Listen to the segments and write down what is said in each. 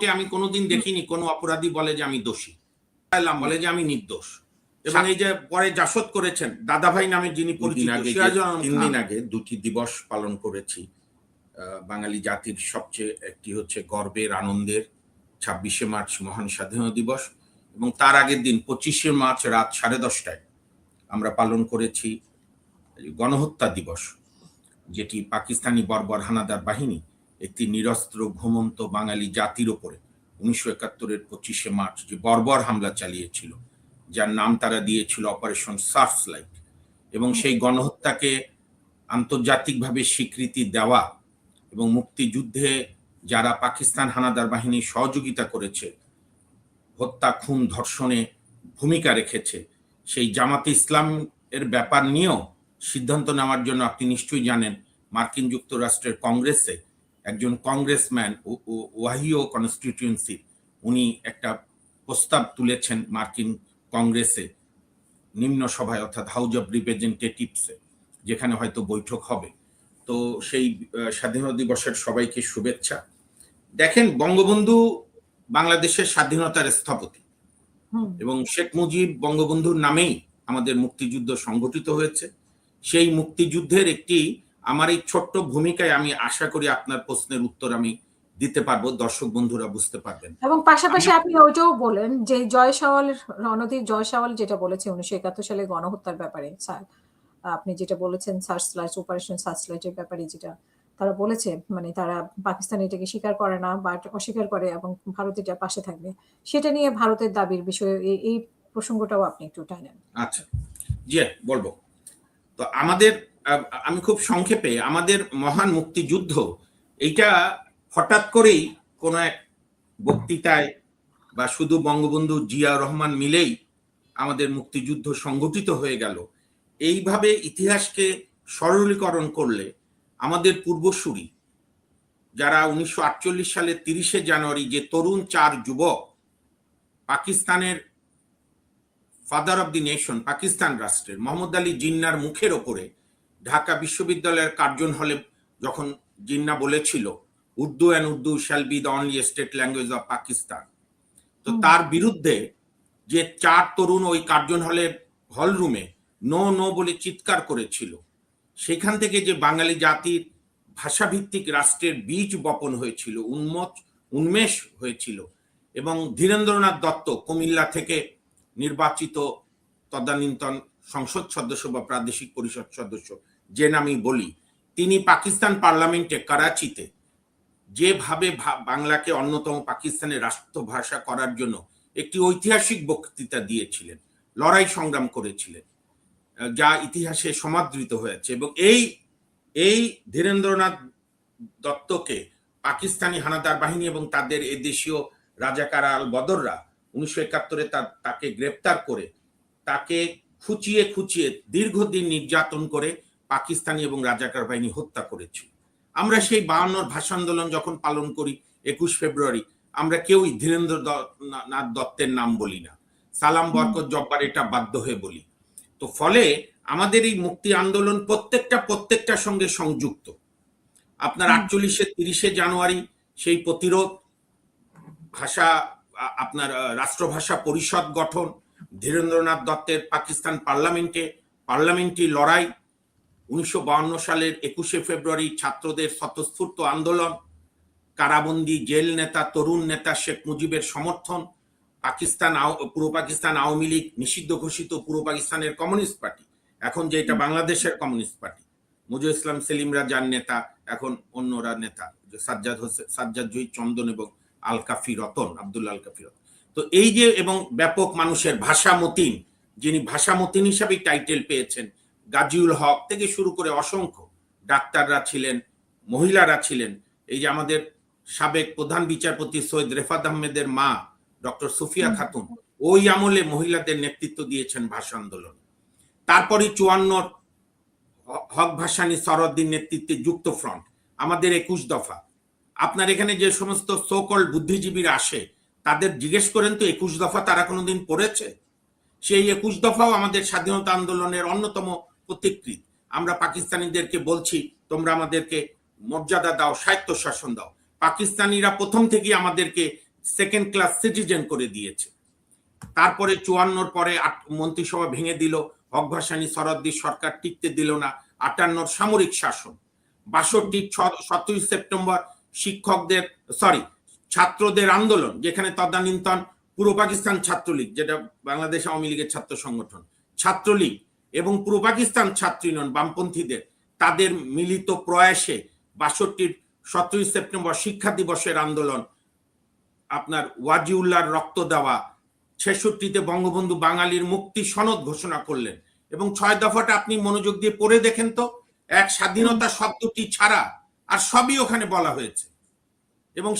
আমি কোনোদিন দেখিনি কোনো অপরাধী বলে যে আমি দোষী, বলে যে আমি নির্দোষ। এবং এই যে পরে জাসদ করেছেন দাদাভাই নামে যিনি পরিচিত, 3 দিন আগে দুটি দিবস পালন করেছি বাঙালি জাতির। সবচেয়ে একটি হচ্ছে গর্বের আনন্দের 26শে মার্চ মহান স্বাধীনতা দিবস, এবং তার আগের দিন 25শে মার্চ রাত 10:30টায় আমরা পালন করেছি গণহত্যা দিবস, যেটি পাকিস্তানি বর্বর হানাদার বাহিনী একটি নিরস্ত্র ঘুমন্ত বাঙালি জাতির ওপরে 1971-এর 25শে মার্চ যে বর্বর হামলা চালিয়েছিল, যার নাম তারা দিয়েছিল অপারেশন সার্চ লাইট। এবং সেই গণহত্যাকে আন্তর্জাতিকভাবে স্বীকৃতি দেওয়া এবং মুক্তিযুদ্ধে যারা পাকিস্তান হানাদার বাহিনী সহযোগিতা করেছে, হত্যা খুন ধর্ষণে ভূমিকা রেখেছে, সেই জামাতে ইসলাম এর ব্যাপার নিয়েও সিদ্ধান্ত নেওয়ার জন্য আপনি নিশ্চয়ই জানেন মার্কিন যুক্তরাষ্ট্রের কংগ্রেসে একজন কংগ্রেসম্যান ওহাইও কনস্টিটিউয়েন্সি উনি একটা প্রস্তাব তুলেছেন মার্কিন কংগ্রেসে নিম্ন সভায়, অর্থাৎ হাউস অব রিপ্রেজেন্টেটিভসে, যেখানে হয়তো বৈঠক হবে। তো সেই স্বাধীনতা দিবসের সবাইকে শুভেচ্ছা। দেখেন, বঙ্গবন্ধু বাংলাদেশের স্বাধীনতার স্থপতি এবং শেখ মুজিব বঙ্গবন্ধুর নামেই আমাদের মুক্তিযুদ্ধ সংগঠিত হয়েছে। সেই মুক্তিযুদ্ধের একটি আমার এই ছোট্ট ভূমিকায় আমি আশা করি আপনার প্রশ্নের উত্তর আমি দিতে পারবো, দর্শক বন্ধুরা বুঝতে পারবেন। এবং পাশাপাশি আপনি ওইটাও বলেন যে রণধীর জয়সওয়াল যেটা বলেছে 1971 সালে গণহত্যার ব্যাপারে, আপনি যেটা বলেছেন সার্চলাইট, অপারেশন সার্চলাইটের ব্যাপারে যেটা তারা বলেছে, মানে তারা পাকিস্তান এটাকে স্বীকার করে না বা অস্বীকার করে এবং ভারত এটা পাশে থাকবে, সেটা নিয়ে ভারতের দাবির বিষয়ে এই প্রসঙ্গটাও আপনি একটু টানেন। আচ্ছা, জি বলবো। তো আমি খুব সংক্ষেপে, আমাদের মহান মুক্তিযুদ্ধ এইটা হঠাৎ করেই কোন এক বক্তৃতায় বা শুধু বঙ্গবন্ধু জিয়া রহমান মিলেই আমাদের মুক্তিযুদ্ধ সংগঠিত হয়ে গেল, এইভাবে ইতিহাসকে সরলীকরণ করলে আমাদের পূর্বসূরি যারা 1948 সালের 30শে জানুয়ারি যে তরুণ 4 যুবক পাকিস্তানের father of the nation, Pakistan রাষ্ট্রের মোহাম্মদ আলী জিন্নার মুখের ওপরে ঢাকা বিশ্ববিদ্যালয়ের কার্জন হলে যখন জিন্না বলেছিল Urdu and Urdu shall be the only state language of Pakistan, তো তার বিরুদ্ধে যে 4 তরুণ ওই কার্জন হলের হল রুমে নো নো বলে চিৎকার করেছিল, সেখান থেকে যে বাঙালি জাতির ভাষাভিত্তিক রাষ্ট্রের বীজ বপন হয়েছিল, উন্মেষ হয়েছিল। এবং ধীরেন্দ্রনাথ দত্ত কুমিল্লা থেকে নির্বাচিত তদানীন্তন সংসদ সদস্য বা প্রাদেশিক পরিষদ সদস্য, যে নামই বলি, তিনি পাকিস্তান পার্লামেন্টে করাচিতে যেভাবে বাংলাকে অন্যতম পাকিস্তানের রাষ্ট্রভাষা করার জন্য একটি ঐতিহাসিক বক্তৃতা দিয়েছিলেন, লড়াই সংগ্রাম করেছিলেন, যা ইতিহাসে সমাদৃত হয়েছে। এবং এই ধীরেন্দ্রনাথ দত্তকে পাকিস্তানি হানাদার বাহিনী এবং তাদের এদেশীয় রাজাকার আল বদররা 1971-এ তাকে গ্রেপ্তার করে তাকে খুঁচিয়ে দীর্ঘদিন নির্যাতন করে পাকিস্তানি এবং রাজাকার বাহিনী হত্যা করেছিল। আমরা সেই 52 ভাষা আন্দোলন যখন পালন করি 21 ফেব্রুয়ারি, আমরা কেউই ধীরেন্দ্রনাথ দত্তের নাম বলি না, সালাম বরকত জব্বার এটা বাধ্য হয়ে বলি। তো ফলে আমাদের এই মুক্তি আন্দোলন প্রত্যেকটার সঙ্গে সংযুক্ত। আপনার 48-এর 30শে জানুয়ারি সেই প্রতিরোধ, আপনার রাষ্ট্রভাষা পরিষদ গঠন, ধীরেন্দ্রনাথ দত্তের পাকিস্তান পার্লামেন্টারি লড়াই, 1952 সালের 21শে ফেব্রুয়ারি ছাত্রদের স্বতঃস্ফূর্ত আন্দোলন, কারাবন্দী জেল নেতা তরুণ নেতা শেখ মুজিবের সমর্থন, পূর্ব পাকিস্তান আওয়ামী লীগ নিষিদ্ধ ঘোষিত পূর্ব পাকিস্তানের কমিউনিস্ট পার্টি, এখন যেটা বাংলাদেশের কমিউনিস্ট পার্টি, মুজিবুল ইসলাম সেলিমরা যার নেতা, এখন অন্যরা নেতা, সাজ্জাদ জহির চন্দন এবং আব্দুল্লাহ আল কাফি রতন। তো এই যে, এবং ব্যাপক মানুষের ভাষামতিন, যিনি ভাষামতিন হিসাবে টাইটেল পেয়েছেন, গাজীউল হক থেকে শুরু করে অসংখ্য ডাক্তাররা ছিলেন, মহিলারা ছিলেন। এই যে আমাদের সাবেক প্রধান বিচারপতি সৈয়দ রেফাত আহমেদের মা ডক্টর সুফিয়া খাতুন ওই আমলে মহিলাদের নেতৃত্ব দিয়েছেন ভাষা আন্দোলন। তারপরে 54 হক ভাসানী সরদ্দিন নেতৃত্বে যুক্ত ফ্রন্ট, আমাদের 21 দফা। আপনার এখানে যে সমস্ত সোকল বুদ্ধিজীবীরা আসে তাদের জিজ্ঞেস করেন তো 21 দফা তারা কোনোদিন পড়েছে? সেই 21 দফাও আমাদের স্বাধীনতা আন্দোলনের অন্যতম প্রতিকৃত। আমরা পাকিস্তানিদেরকে বলছি তোমরা আমাদেরকে মর্যাদা দাও, স্বায়ত্তশাসন দাও। পাকিস্তানিরা প্রথম থেকেই আমাদেরকে সেকেন্ড ক্লাস সিটিজেন করে দিয়েছে। তারপরে 54 পরে মন্ত্রিসভা ভেঙে দিল, হক ভাসানী সরদ্দি সরকার টিকতে দিল না, 58 সামরিক শাসন, 62 17 সেপ্টেম্বর শিক্ষকদের ছাত্রদের আন্দোলন, যেখানে তদানীন্তন পূর্ব পাকিস্তান ছাত্রলীগ, যেটা বাংলাদেশ আওয়ামী লীগের ছাত্র সংগঠন, ছাত্রলীগ এবং পূর্ব পাকিস্তান ছাত্র ইউনিয়ন বামপন্থীদের তাদের মিলিত প্রয়াসে 62 17 সেপ্টেম্বর শিক্ষা দিবসের আন্দোলন, আপনার ওয়াজিউল্লাহর রক্ত দেওয়া, 66তে বঙ্গবন্ধু বাঙালির মুক্তি সনদ ঘোষণা করলেন। এবং 6 দফাটা আপনি মনোযোগ দিয়ে পড়ে দেখেন তো, এক স্বাধীনতা শব্দটি ছাড়া আর সবই ওখানে বলা হয়েছে। এবং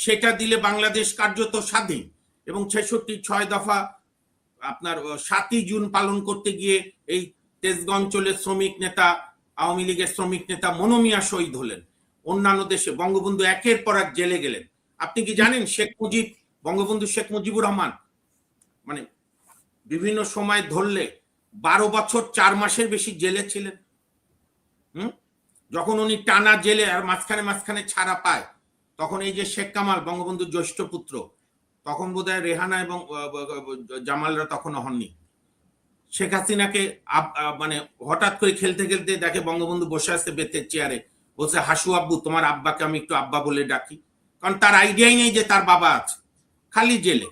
সেটা দিলে বাংলাদেশ কার্যত স্বাধীন। এবং 66 6 দফা আপনার 7ই জুন পালন করতে গিয়ে এই তেজগাঁও অঞ্চলের শ্রমিক নেতা, আওয়ামী লীগের শ্রমিক নেতা মনোমিয়া শহীদ হলেন। অন্যান্য দেশে বঙ্গবন্ধু একের পর এক জেলে গেলেন। আপনি কি জানেন বঙ্গবন্ধু শেখ মুজিবুর রহমান মানে বিভিন্ন সময় ধরলে 12 বছর 4 মাসের বেশি জেলে ছিলেন। যখন উনি টানা জেলে আর মাঝখানে ছাড়া পায়, তখন এই যে শেখ কামাল বঙ্গবন্ধুর জ্যেষ্ঠ পুত্র, তখন বোধহয় রেহানা এবং জামালরা তখনও হননি, শেখ হাসিনাকে মানে হঠাৎ করে খেলতে খেলতে দেখে বঙ্গবন্ধু বসে আছে বেতের চেয়ারে, বলছে হাসু আব্বু তোমার আব্বাকে আমি একটু আব্বা বলে ডাকি, কারণ তার আইডিয়াই নেই যে তার বাবা আছে, খালি জেলে।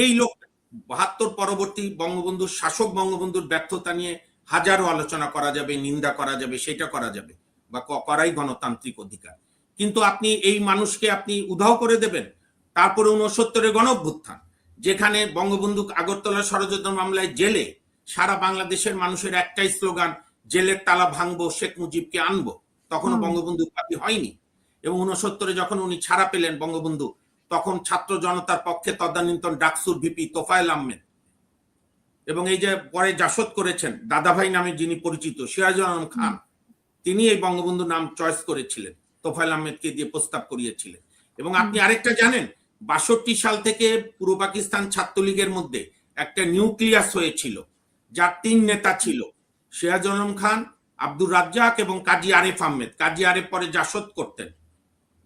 এই লোক 72 পরবর্তী বঙ্গবন্ধুর শাসক বঙ্গবন্ধুর ব্যর্থতা নিয়ে হাজারো আলোচনা করা যাবে, নিন্দা করা যাবে, সেটা করা যাবে বা করাই গণতান্ত্রিক অধিকার। কিন্তু আপনি এই মানুষকে আপনি উধাও করে দেবেন। তারপরে 69-এর গণঅভ্যুত্থান, যেখানে বঙ্গবন্ধু আগরতলা ষড়যন্ত্র মামলায় জেলে, সারা বাংলাদেশের মানুষের একটাই স্লোগান, জেলের তালা ভাঙবো, শেখ মুজিবকে আনবো। তখনও বঙ্গবন্ধু উপাধি হয়নি। এবং 69-এ যখন উনি ছাড়া পেলেন বঙ্গবন্ধু, তখন ছাত্র জনতার পক্ষে তদানীন্তন ডাকসুর ভিপি তোফায়েল আহমেদ এবং এই যে পরে জাসদ করেছেন দাদাভাই নামে যিনি পরিচিত সিরাজুল আলম খান, তিনি এই বঙ্গবন্ধু নাম চয়েস করেছিলেন, তোফায়েল আহমেদকে দিয়ে প্রস্তাব করিয়েছিলেন। এবং আপনি আরেকটা জানেন, 62 সাল থেকে পূর্ব পাকিস্তান ছাত্রলীগের মধ্যে একটা নিউক্লিয়াস হয়েছিল, যার 3 নেতা ছিল, সিরাজুল আলম খান, আব্দুর রাজ্জাক এবং কাজী আরেফ আহমেদ। কাজী আরেফ পরে জাসদ করতেন,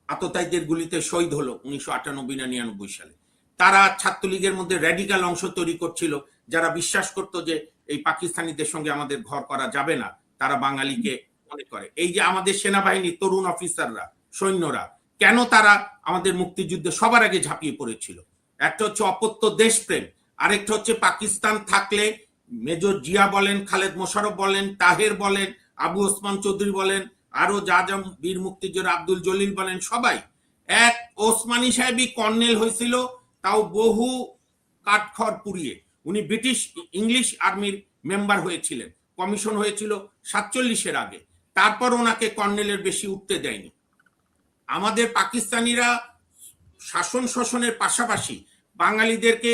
আততায়ীদের গুলিতে শহীদ হলো 1998-99 সালে। তারা ছাত্রলীগের মধ্যে র্যাডিক্যাল অংশ তৈরি করছিল, যারা বিশ্বাস করত যে এই পাকিস্তানিদের সঙ্গে আমাদের ঘর করা যাবে না, তারা বাঙালিকে মনে করে। এই যে আমাদের সেনাবাহিনী তরুণ অফিসাররা, সৈন্যরা, কেন তারা আমাদের মুক্তিযুদ্ধে সবার আগে ঝাঁপিয়ে পড়েছিল? একটা হচ্ছে অপত্য দেশপ্রেম, আরেকটা হচ্ছে পাকিস্তান থাকলে মেজর জিয়া বলেন, খালেদ মোশাররফ বলেন, তাহের বলেন, আবু ওসমান চৌধুরী বলেন, আরো যা যা বীর মুক্তিযোদ্ধা আব্দুল জলিল বলেন, সবাই এক ওসমানী সাহেবই কর্নেল হয়েছিল, তাও বহু কাঠখড় পুড়িয়ে। উনি ব্রিটিশ ইংলিশ আর্মির মেম্বার হয়েছিলেন, কমিশন হয়েছিল 47-এর আগে, তারপর ওনাকে কর্নেলের বেশি উঠতে দেয়নি। আমাদের পাকিস্তানিরা শাসন শোষণের পাশাপাশি বাঙালিদেরকে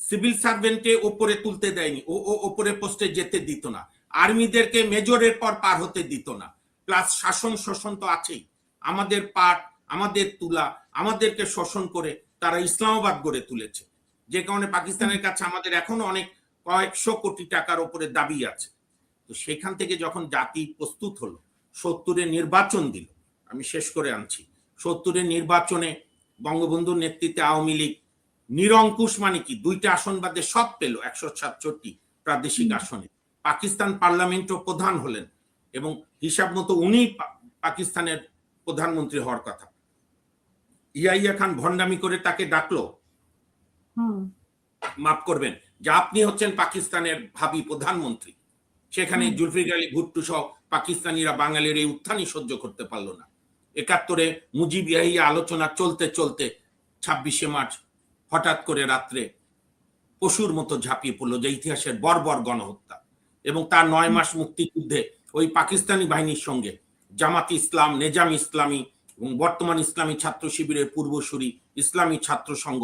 সিভিল সার্ভেন্টে ওপরে তুলতে দেয়নি, ওপরে পোস্টে যেতে দিত না, আর্মিদেরকে মেজরের পর পার হতে দিত না, প্লাস শাসন শোষণ তো আছেই। আমাদের পাট, আমাদের তুলা, আমাদেরকে শোষণ করে তারা ইসলামাবাদ গড়ে তুলেছে, যে কারণে পাকিস্তানের কাছে আমাদের এখনো অনেক কয়েকশো কোটি টাকার উপরে দাবি আছে। তো সেখান থেকে যখন জাতি প্রস্তুত হলো, 70-এ নির্বাচন দিল, আমি শেষ করে আনছি, 70-এর নির্বাচনে বঙ্গবন্ধুর নেতৃত্বে আওয়ামী লীগ নিরঙ্কুশ, মানে কি 2টা আসন বাদে সব পেল, 167 প্রাদেশিক আসনে। পাকিস্তান পার্লামেন্টও প্রধান হলেন এবং হিসাব মতো উনি পাকিস্তানের প্রধানমন্ত্রী হওয়ার কথা। ইয়াহিয়া খান ভণ্ডামি করে তাকে ডাকলো, মাফ করবেন, যে আপনি হচ্ছেন পাকিস্তানের ভাবি প্রধানমন্ত্রী। সেখানে জুলফিকার আলী ভুট্টো সহ পাকিস্তানিরা বাঙালির এই উত্থানই সহ্য করতে পারলো না। 71-এ মুজিব ইয়াহিয়া আলোচনা চলতে চলতে 26শে মার্চ হঠাৎ করে রাত্রে পশুর মতো ঝাঁপিয়ে পড়লো, যে ইতিহাসের বর্বর গণহত্যা। এবং তার 9 মাস মুক্তিযুদ্ধে ওই পাকিস্তানি বাহিনীর সঙ্গে জামাত ইসলাম, নেজাম ইসলামী এবং বর্তমান ইসলামী ছাত্র শিবিরের পূর্বসূরি ইসলামী ছাত্র সংঘ,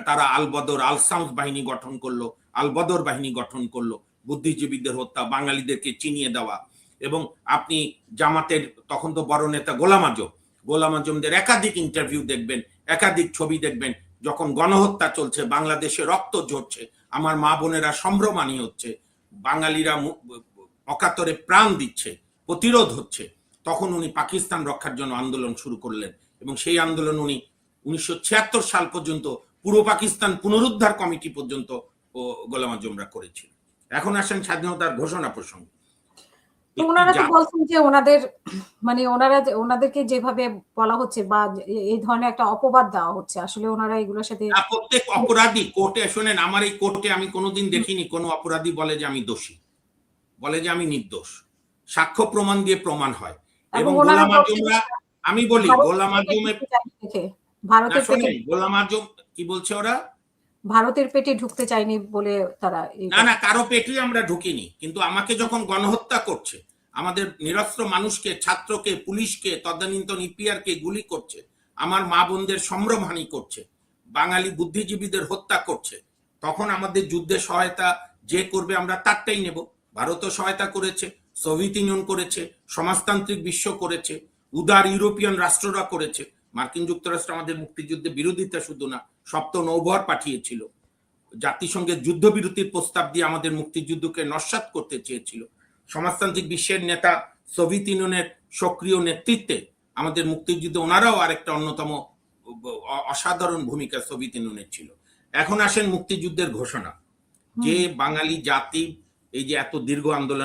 তারা আল বদর আল সাউন্স বাহিনী গঠন করলো, আল বদর বাহিনী গঠন করলো, বুদ্ধিজীবীদের হত্যা, বাঙালিদেরকে চিনিয়ে দেওয়া। এবং আপনি জামাতের তখন তো বড় নেতা গোলাম আজমদের একাধিক ইন্টারভিউ দেখবেন, একাধিক ছবি দেখবেন, যখন গণহত্যা চলছে, বাংলাদেশে রক্ত ঝরছে, আমার মা বোনেরা সম্ভ্রমানী হচ্ছে, বাঙালিরা অকাতরে প্রাণ দিচ্ছে, প্রতিরোধ হচ্ছে, তখন উনি পাকিস্তান রক্ষার জন্য আন্দোলন শুরু করলেন। এবং সেই আন্দোলন উনি 1976 সাল পর্যন্ত পূর্ব পাকিস্তান পুনরুদ্ধার কমিটি পর্যন্ত গোলাম আজমরা করেছিল। এখন আসেন স্বাধীনতার ঘোষণা প্রসঙ্গে। তো ওনারা তো বলছেন যে ওনাদের মানে ওনাদেরকে যেভাবে বলা হচ্ছে বা এই ধরনের একটা অপবাদ দেওয়া হচ্ছে, আসলে ওনারা এগুলোর সাথে প্রত্যেক অপরাধী কোর্টে, শোনেন, আমার এই কোর্টে আমি কোনোদিন দেখিনি কোনো অপরাধী বলে যে আমি দোষী, বলে যে আমি নির্দোষ। সাক্ষ্য প্রমাণ দিয়ে প্রমাণ হয়। এবং গোলাম আজমরা, আমি বলি গোলাম আজমের ভারতের পেটে, গোলাম আজম কি বলছে ওরা, ভারতের পেটে ঢুকতে চাইনি বলে তারা, না কারো পেটে আমরা ঢুকিনি, কিন্তু আমাকে যখন গণহত্যা করছে, আমাদের নিরস্ত্র মানুষকে, ছাত্রকে, পুলিশকে, তদানীন্তন ইপিআরকে গুলি করছে, আমার মা বোনদের সম্ভ্রমহানি করছে, বাঙালি বুদ্ধিজীবীদের হত্যা করছে, তখন আমাদের যুদ্ধে সহায়তা যে করবে আমরা তারটাই নেব। ভারতও সহায়তা করেছে, সোভিয়েত ইউনিয়ন করেছে, সমাজতান্ত্রিক বিশ্ব করেছে, উদার ইউরোপিয়ান রাষ্ট্ররা করেছে। মার্কিন যুক্তরাষ্ট্র আমাদের মুক্তিযুদ্ধে বিরোধিতা শুধু না, সপ্ত নৌবহর পাঠিয়েছিল, জাতিসংঘের যুদ্ধবিরতির প্রস্তাব দিয়ে আমাদের মুক্তিযুদ্ধকে নস্যাৎ করতে চেয়েছিল। সমাজতান্ত্রিক বিশ্বের নেতা সোভিয়েত ইউনিয়নের সক্রিয় নেতৃত্বে আমাদের মুক্তিযুদ্ধে ওনারাও আরেকটা অন্যতম অসাধারণ ভূমিকা সোভিয়েত ইউনিয়নের ছিল। এখন আসেন মুক্তিযুদ্ধের ঘোষণা, যে বাঙালি জাতি এই যে এত দীর্ঘ আন্দোলন